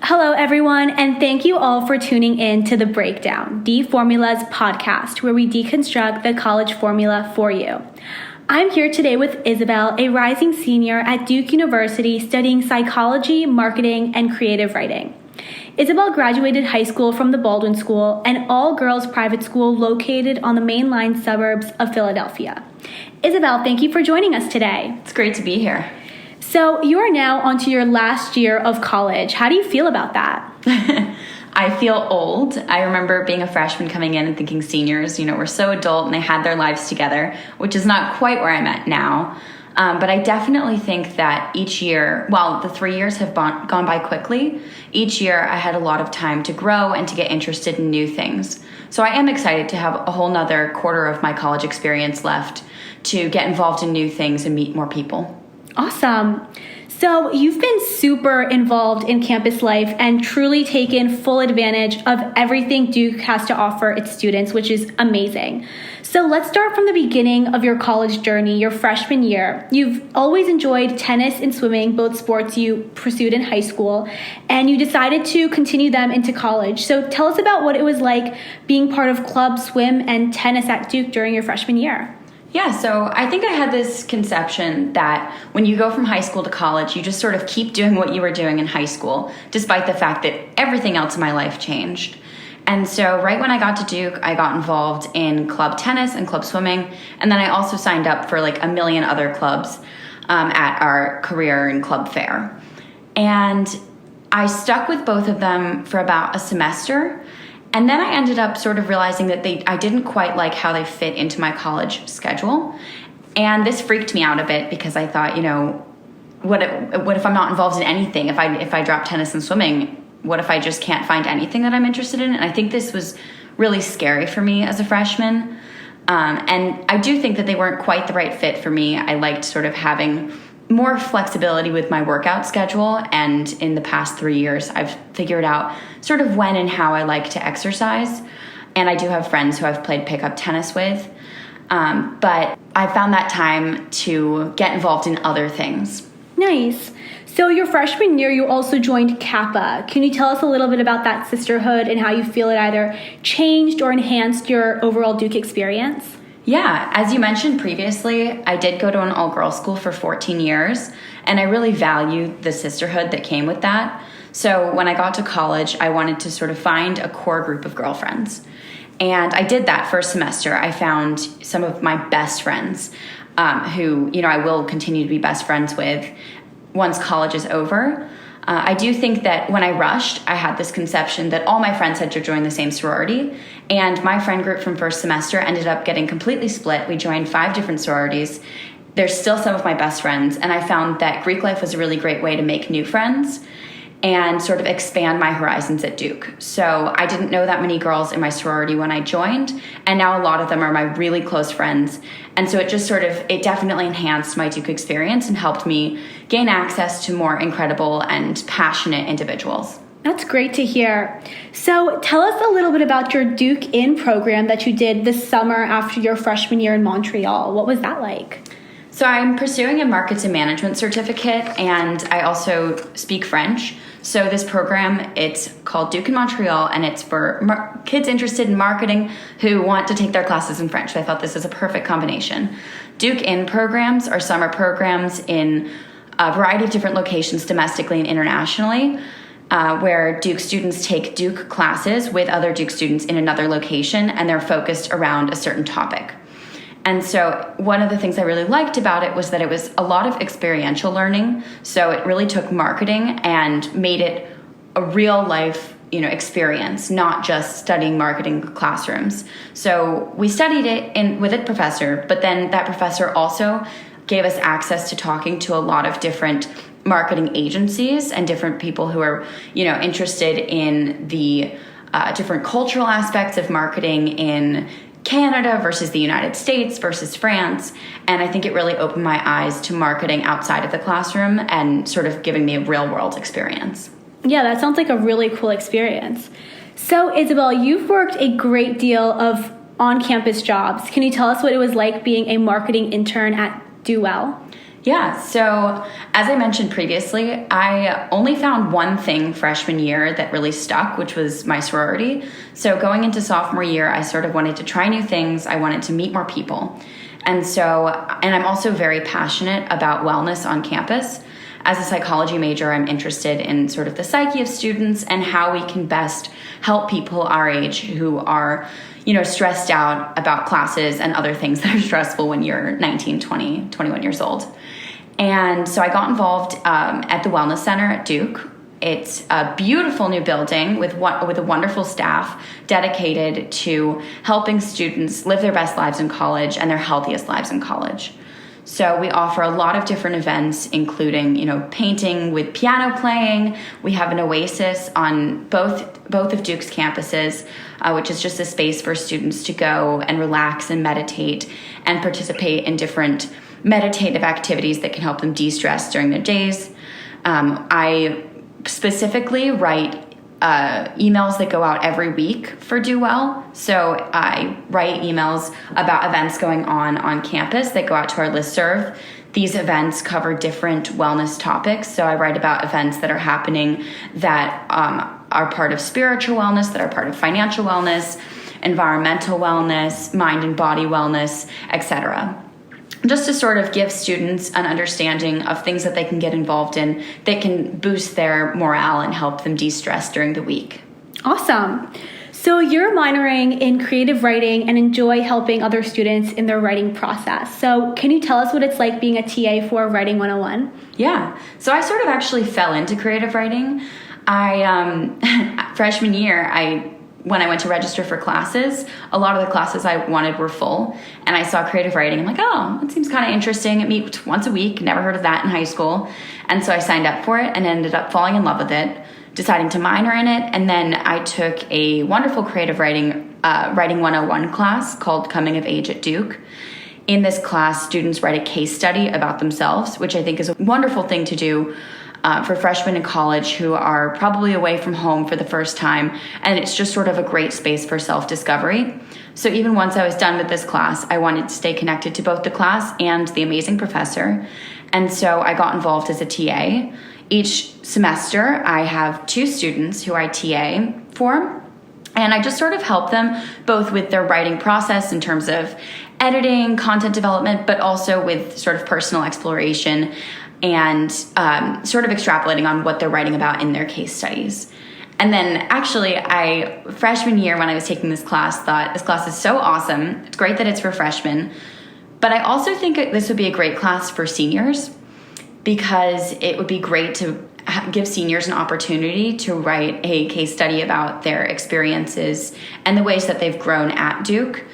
Hello, everyone, and thank you all for tuning in to The Breakdown, deFORMULA's podcast, where we deconstruct the college formula for you. I'm here today with Isabel, a rising senior at Duke University studying psychology, marketing, and creative writing. Isabel graduated high school from the Baldwin School, an all-girls private school located on the mainline suburbs of Philadelphia. Isabel, thank you for joining us today. It's great to be here. So you are now onto your last year of college. How do you feel about that? I feel old. I remember being a freshman coming in and thinking seniors, were so adult and they had their lives together, which is not quite where I'm at now. But I definitely think that each year, while the 3 years have gone by quickly, each year I had a lot of time to grow and to get interested in new things. So I am excited to have a whole nother quarter of my college experience left to get involved in new things and meet more people. Awesome. So you've been super involved in campus life and truly taken full advantage of everything Duke has to offer its students, which is amazing. So let's start from the beginning of your college journey, your freshman year. You've always enjoyed tennis and swimming, both sports you pursued in high school, and you decided to continue them into college. So tell us about what it was like being part of club, swim, and tennis at Duke during your freshman year. Yeah, so I think I had this conception that when you go from high school to college, you just sort of keep doing what you were doing in high school, despite the fact that everything else in my life changed. And so right when I got to Duke, I got involved in club tennis and club swimming, and then I also signed up for like a million other clubs at our career and club fair. And I stuck with both of them for about a semester. And then I ended up sort of realizing that I didn't quite like how they fit into my college schedule. And this freaked me out a bit because I thought, what if I'm not involved in anything? If I drop tennis and swimming, what if I just can't find anything that I'm interested in? And I think this was really scary for me as a freshman. And I do think that they weren't quite the right fit for me. I liked sort of having more flexibility with my workout schedule, and in the past 3 years I've figured out sort of when and how I like to exercise, and I do have friends who I've played pickup tennis with, but I found that time to get involved in other things. Nice. So your freshman year you also joined Kappa. Can you tell us a little bit about that sisterhood and how you feel it either changed or enhanced your overall Duke experience? Yeah, as you mentioned previously, I did go to an all-girls school for 14 years, and I really valued the sisterhood that came with that. So when I got to college, I wanted to sort of find a core group of girlfriends. And I did that first semester. I found some of my best friends who, I will continue to be best friends with once college is over. I do think that when I rushed, I had this conception that all my friends had to join the same sorority, and my friend group from first semester ended up getting completely split. We joined 5 different sororities. They're still some of my best friends, and I found that Greek life was a really great way to make new friends and sort of expand my horizons at Duke. So I didn't know that many girls in my sorority when I joined, and now a lot of them are my really close friends. And so it definitely enhanced my Duke experience and helped me gain access to more incredible and passionate individuals. That's great to hear. So tell us a little bit about your Duke In program that you did this summer after your freshman year in Montreal. What was that like? So I'm pursuing a markets and management certificate, and I also speak French. So this program, it's called Duke In Montreal, and it's for kids interested in marketing who want to take their classes in French. So I thought this is a perfect combination. Duke In programs are summer programs in a variety of different locations domestically and internationally, where Duke students take Duke classes with other Duke students in another location, and they're focused around a certain topic. And so one of the things I really liked about it was that it was a lot of experiential learning. So it really took marketing and made it a real life, experience, not just studying marketing classrooms. So we studied it with a professor, but then that professor also gave us access to talking to a lot of different marketing agencies and different people who are, interested in the different cultural aspects of marketing in Canada versus the United States versus France. And I think it really opened my eyes to marketing outside of the classroom and sort of giving me a real world experience. Yeah, that sounds like a really cool experience. So Isabel, you've worked a great deal of on-campus jobs. Can you tell us what it was like being a marketing intern at Duell? Yeah, so as I mentioned previously, I only found one thing freshman year that really stuck, which was my sorority. So going into sophomore year, I sort of wanted to try new things. I wanted to meet more people. And I'm also very passionate about wellness on campus. As a psychology major, I'm interested in sort of the psyche of students and how we can best help people our age who are, stressed out about classes and other things that are stressful when you're 19, 20, 21 years old. And so I got involved at the Wellness Center at Duke. It's a beautiful new building with a wonderful staff dedicated to helping students live their best lives in college and their healthiest lives in college. So we offer a lot of different events, including, painting with piano playing. We have an oasis on both of Duke's campuses, which is just a space for students to go and relax and meditate and participate in different meditative activities that can help them de-stress during their days. I specifically write emails that go out every week for Do Well. So I write emails about events going on campus that go out to our listserv. These events cover different wellness topics. So I write about events that are happening that are part of spiritual wellness, that are part of financial wellness, environmental wellness, mind and body wellness, etc. Just to sort of give students an understanding of things that they can get involved in that can boost their morale and help them de-stress during the week. Awesome. So you're minoring in creative writing and enjoy helping other students in their writing process. So can you tell us what it's like being a TA for Writing 101? Yeah. So I sort of actually fell into creative writing. Freshman year, when I went to register for classes, a lot of the classes I wanted were full, and I saw creative writing. I'm like, oh, that seems kind of interesting. It meets once a week. Never heard of that in high school. And so I signed up for it and ended up falling in love with it, deciding to minor in it. And then I took a wonderful creative writing 101 class called Coming of Age at Duke. In this class, students write a case study about themselves, which I think is a wonderful thing to do for freshmen in college who are probably away from home for the first time, and it's just sort of a great space for self-discovery. So even once I was done with this class, I wanted to stay connected to both the class and the amazing professor, and so I got involved as a TA. Each semester, I have 2 students who I TA for, and I just sort of help them both with their writing process in terms of editing, content development, but also with sort of personal exploration and sort of extrapolating on what they're writing about in their case studies. And then actually, freshman year when I was taking this class, thought this class is so awesome. It's great that it's for freshmen. But I also think this would be a great class for seniors because it would be great to give seniors an opportunity to write a case study about their experiences and the ways that they've grown at Duke.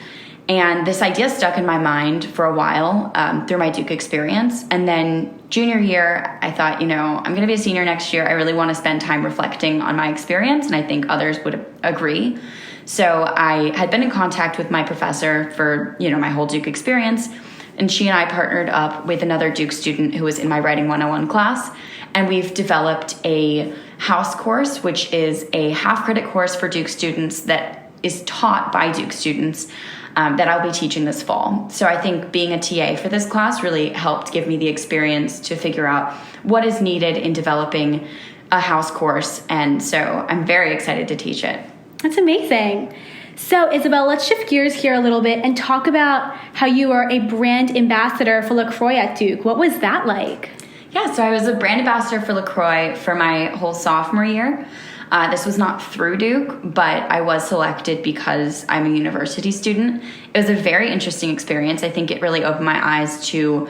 And this idea stuck in my mind for a while through my Duke experience. And then junior year, I thought, I'm going to be a senior next year. I really want to spend time reflecting on my experience, and I think others would agree. So I had been in contact with my professor for, my whole Duke experience, and she and I partnered up with another Duke student who was in my Writing 101 class, and we've developed a house course, which is a half-credit course for Duke students that is taught by Duke students that I'll be teaching this fall. So I think being a TA for this class really helped give me the experience to figure out what is needed in developing a house course. And so I'm very excited to teach it. That's amazing. So Isabel, let's shift gears here a little bit and talk about how you are a brand ambassador for La Croix at Duke. What was that like? Yeah, so I was a brand ambassador for La Croix for my whole sophomore year. This was not through Duke, but I was selected because I'm a university student. It was a very interesting experience. I think it really opened my eyes to,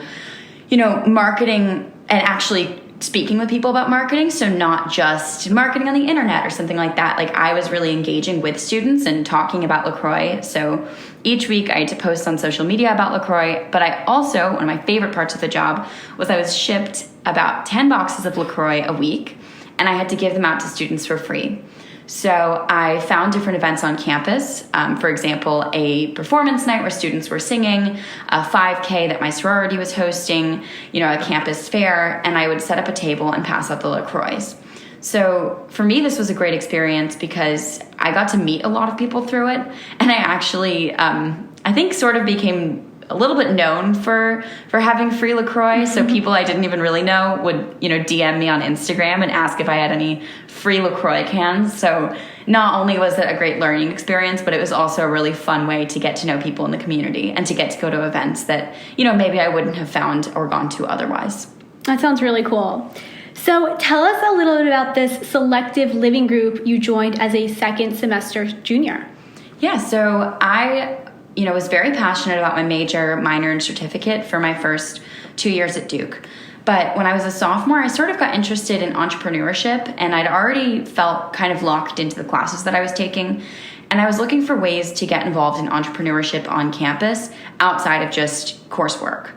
marketing and actually speaking with people about marketing. So not just marketing on the internet or something like that. Like I was really engaging with students and talking about La Croix. So each week I had to post on social media about La Croix, but I also, one of my favorite parts of the job was I was shipped about 10 boxes of La Croix a week, and I had to give them out to students for free. So I found different events on campus. For example, a performance night where students were singing, a 5K that my sorority was hosting, a campus fair, and I would set up a table and pass out the La Croix. So for me, this was a great experience because I got to meet a lot of people through it, and I actually, I think, sort of became a little bit known for having free LaCroix. So people I didn't even really know would, DM me on Instagram and ask if I had any free LaCroix cans. So not only was it a great learning experience, but it was also a really fun way to get to know people in the community and to get to go to events that, maybe I wouldn't have found or gone to otherwise. That sounds really cool. So tell us a little bit about this selective living group you joined as a second semester junior. Yeah, so I was very passionate about my major, minor, and certificate for my first 2 years at Duke. But when I was a sophomore, I sort of got interested in entrepreneurship, and I'd already felt kind of locked into the classes that I was taking. And I was looking for ways to get involved in entrepreneurship on campus outside of just coursework.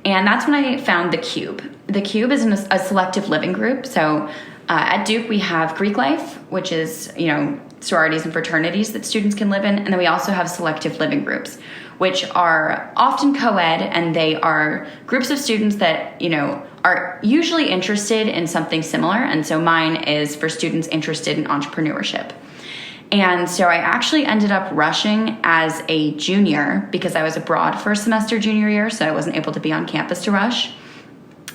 And that's when I found The Cube. The Cube is a selective living group. So at Duke, we have Greek life, which is, sororities and fraternities that students can live in. And then we also have selective living groups, which are often co-ed, and they are groups of students that, are usually interested in something similar. And so mine is for students interested in entrepreneurship. And so I actually ended up rushing as a junior because I was abroad for a semester junior year, so I wasn't able to be on campus to rush.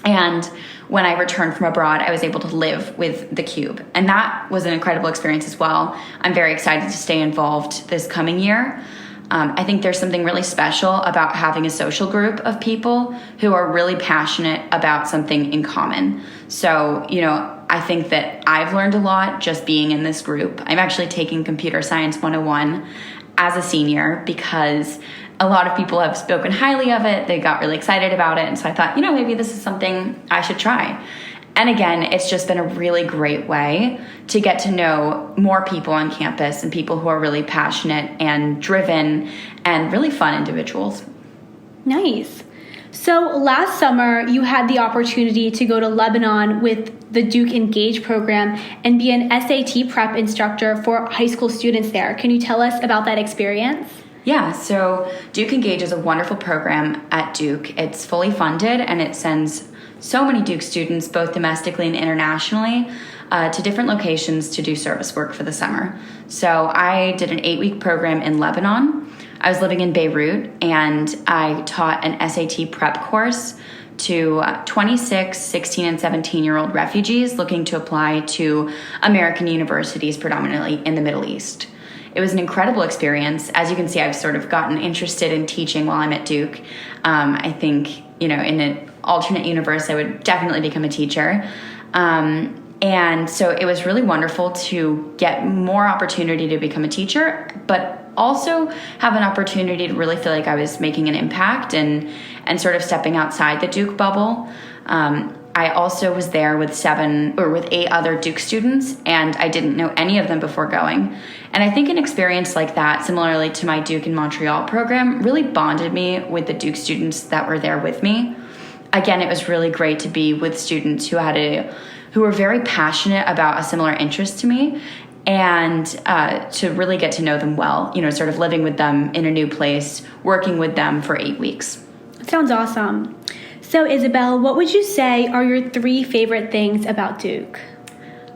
And when I returned from abroad, I was able to live with The Cube. And that was an incredible experience as well. I'm very excited to stay involved this coming year. I think there's something really special about having a social group of people who are really passionate about something in common. So, I think that I've learned a lot just being in this group. I'm actually taking Computer Science 101 as a senior because a lot of people have spoken highly of it. They got really excited about it. And so I thought, maybe this is something I should try. And again, it's just been a really great way to get to know more people on campus and people who are really passionate and driven and really fun individuals. Nice. So last summer, you had the opportunity to go to Lebanon with the Duke Engage program and be an SAT prep instructor for high school students there. Can you tell us about that experience? Yeah, so Duke Engage is a wonderful program at Duke. It's fully funded, and it sends so many Duke students, both domestically and internationally, to different locations to do service work for the summer. So I did an 8-week program in Lebanon. I was living in Beirut, and I taught an SAT prep course to 26, 16, and 17-year-old refugees looking to apply to American universities, predominantly in the Middle East. It was an incredible experience. As you can see, I've sort of gotten interested in teaching while I'm at Duke. I think, in an alternate universe, I would definitely become a teacher. And so it was really wonderful to get more opportunity to become a teacher, but also have an opportunity to really feel like I was making an impact and sort of stepping outside the Duke bubble. I also was there with 8 other Duke students, and I didn't know any of them before going. And I think an experience like that, similarly to my Duke in Montreal program, really bonded me with the Duke students that were there with me. Again, it was really great to be with students who were very passionate about a similar interest to me, and to really get to know them well, sort of living with them in a new place, working with them for 8 weeks. That sounds awesome. So Isabel, what would you say are your 3 favorite things about Duke?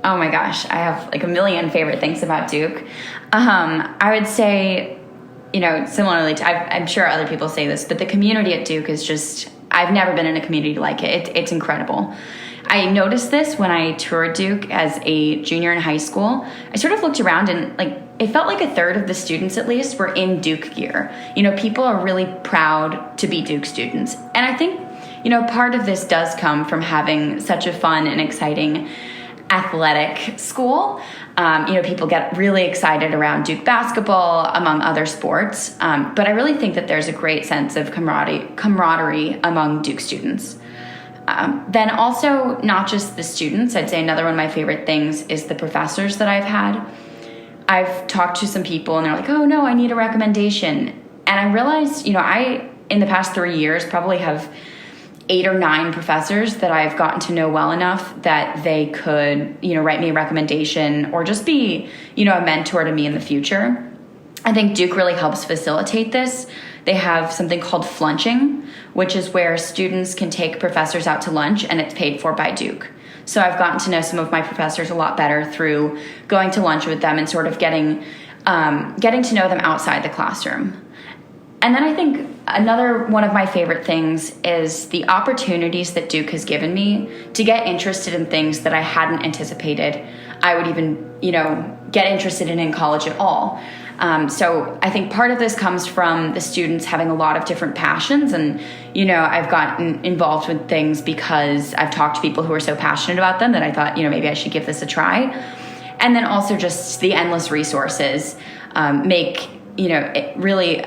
Oh my gosh, I have like a million favorite things about Duke. I would say, similarly to, I'm sure other people say this, but the community at Duke is just, I've never been in a community like it. It's incredible. I noticed this when I toured Duke as a junior in high school. I sort of looked around and it felt like a third of the students at least were in Duke gear. People are really proud to be Duke students. And I think, part of this does come from having such a fun and exciting athletic school. People get really excited around Duke basketball, among other sports. But I really think that there's a great sense of camaraderie among Duke students. Then also, not just the students, I'd say another one of my favorite things is the professors that I've had. I've talked to some people and they're like, oh no, I need a recommendation. And I realized, in the past 3 years, probably have 8 or 9 professors that I've gotten to know well enough that they could, write me a recommendation or just be, a mentor to me in the future. I think Duke really helps facilitate this. They have something called flunching, which is where students can take professors out to lunch and it's paid for by Duke. So I've gotten to know some of my professors a lot better through going to lunch with them and sort of getting to know them outside the classroom. And then I think another one of my favorite things is the opportunities that Duke has given me to get interested in things that I hadn't anticipated I would even, get interested in college at all. So I think part of this comes from the students having a lot of different passions. And, I've gotten involved with things because I've talked to people who are so passionate about them that I thought, maybe I should give this a try. And then also just the endless resources make, it really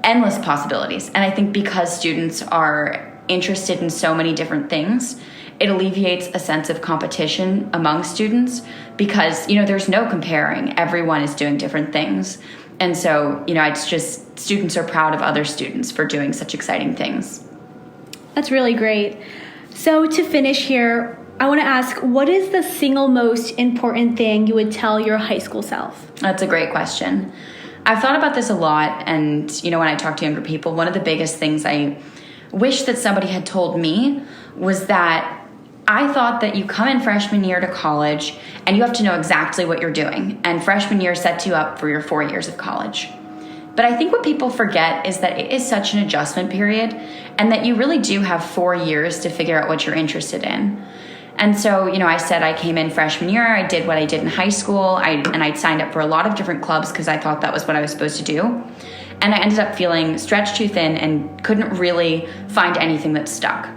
endless possibilities. And I think because students are interested in so many different things, it alleviates a sense of competition among students because, there's no comparing. Everyone is doing different things. And so, it's just students are proud of other students for doing such exciting things. That's really great. So to finish here, I want to ask, what is the single most important thing you would tell your high school self? That's a great question. I've thought about this a lot. And, when I talk to younger people, one of the biggest things I wish that somebody had told me was that I thought that you come in freshman year to college and you have to know exactly what you're doing. And freshman year sets you up for your 4 years of college. But I think what people forget is that it is such an adjustment period and that you really do have 4 years to figure out what you're interested in. And so, I said I came in freshman year, I did what I did in high school, and I'd signed up for a lot of different clubs because I thought that was what I was supposed to do. And I ended up feeling stretched too thin and couldn't really find anything that stuck.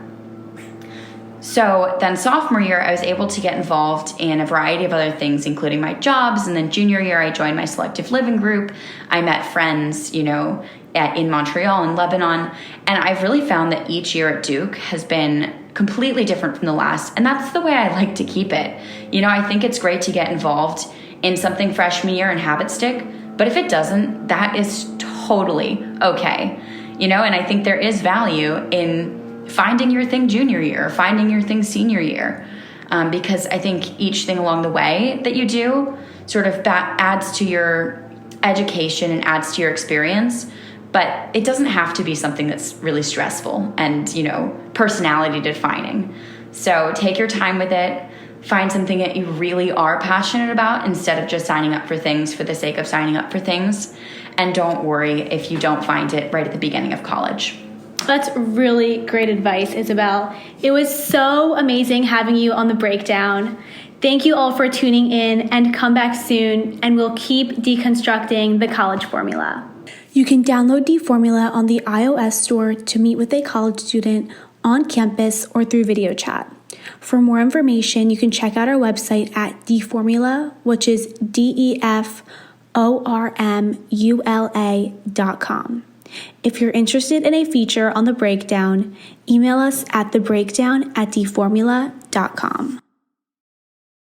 So then sophomore year, I was able to get involved in a variety of other things, including my jobs. And then junior year, I joined my selective living group. I met friends, in Montreal and Lebanon. And I've really found that each year at Duke has been completely different from the last. And that's the way I like to keep it. I think it's great to get involved in something freshman year and have it stick. But if it doesn't, that is totally okay. And I think there is value in finding your thing junior year, finding your thing senior year, because I think each thing along the way that you do sort of adds to your education and adds to your experience, but it doesn't have to be something that's really stressful and, personality defining. So take your time with it, find something that you really are passionate about instead of just signing up for things for the sake of signing up for things, and don't worry if you don't find it right at the beginning of college. That's really great advice, Isabel. It was so amazing having you on the breakdown. Thank you all for tuning in, and come back soon and we'll keep deconstructing the college formula. You can download deFORMULA on the iOS store to meet with a college student on campus or through video chat. For more information, you can check out our website at deFORMULA, which is deformula.com. If you're interested in a feature on the breakdown, email us at thebreakdown@deformula.com.